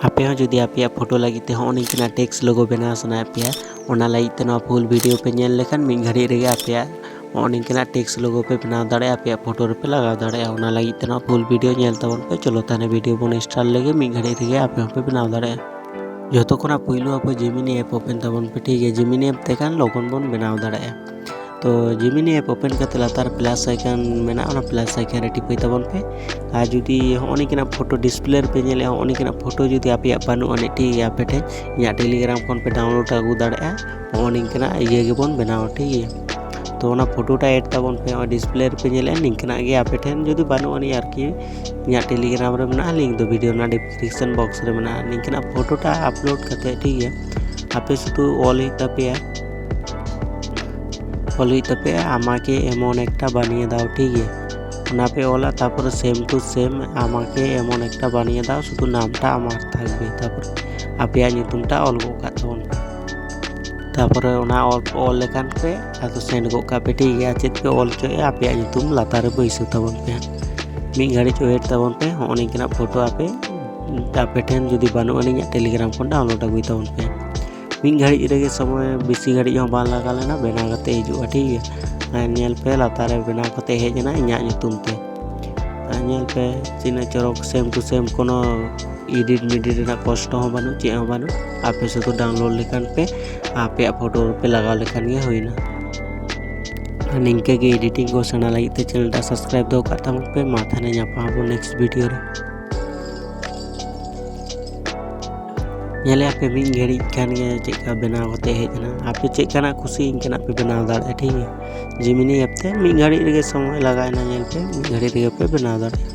आपे हो जुदी आपे फोटो लगी ते हो निकना टेक्स्ट लोगो बना सना पे ओना लगी ते ना फुल वीडियो पे नेल लेखान मिद घड़ी रेगे आपे हो निकना टेक्स्ट लोगो पे बनाव दाड़े आपे फोटो रे पे लगाव दाड़े ओना लगी ते ना फुल वीडियो नेल तबन पे चलो ताने वीडियो बन स्टार्ट लेगे मिद घड़ी रेगे आपे हो पे बनाव दाड़े जो कोना पुइलो आपे जिमिनी ऐप ओपन तबन पे ठीक है जिमिनी ऐप तेकान लोगन बन बनाव दाड़े तो जिमिनी ऐप ओपन करते लातार प्लस आइकन मेना ओना प्लस आइकन रे टिपई तबन पे आ जुदी होनी किना फोटो डिस्प्ले पे नेले होनी किना फोटो जुदी आपे बानु अने ठीक है आपे ठे या टेलीग्राम खन पे डाउनलोड आगु दाड़े होनी किना ये गेबन बनाव ठीक है तो ओना फोटोटा ऐड तबन पे डिस्प्ले पे नेले निकना गे आपे ठेन जुदी बानु अने आरकी या टेलीग्राम रे मेना लिंक दो वीडियो ना डिस्क्रिप्शन बॉक्स रे मेना निकना फोटोटा अपलोड करते ठीक है आपे शुधु ऑल ही तपेया आमाके एमन एकटा बानिये दाओ ठीक है ओना पे ओला तारपर सेम टू सेम आमाके एमन एकटा बानिये दाओ शुधु नामटा आमार थाकबे तारपर आपेया ᱧᱩᱛᱩᱢटा ऑल गो का तबन तारपर ओना ऑल लेखान पे आतो सेंड गो का पे ठीक है चेत पे ऑल चोए आपेया ᱧᱩᱛᱩᱢ लातार रे बैसो तबन पे मिद घड़ी वेट तबन पे होनी किना फोटो आपे ठेन जुदी बानु अनिया टेलीग्राम खन डाउनलोड आगुई तबन पे मिद घड़ी रेगे समय बेसी घड़ी हो बां लगा लेना बना कते हिजुआ ठीक है नेल पे लातार रे बना कते हेजना इᱧᱟ ᱧᱩᱛᱩᱢ ते नेल पे तीना चरक सेम टू सेम कोनो एडिट मिडिट रेना कष्ट हो बानु चे हो बानु आपे शुधु डाउनलोड लेखान पे आपे फोटो पे लगा लेखान गे होइना निंके गे एडिटिंग को सेना लगी ते चैनल सब्सक्राइब दो का तम पे माथा ने ᱧᱟᱯᱟᱢ नेक्स्ट वीडियो रे आपे मिद घड़ी खान चेका बनाव कते हेजना आपे चेकना खुशी इनकना पे बनाव दाड़े ठीक है जिमिनी ऐप ते मिद घड़ी रे समय लगायना पे मिद घड़ी रे पे बनाव दाड़े।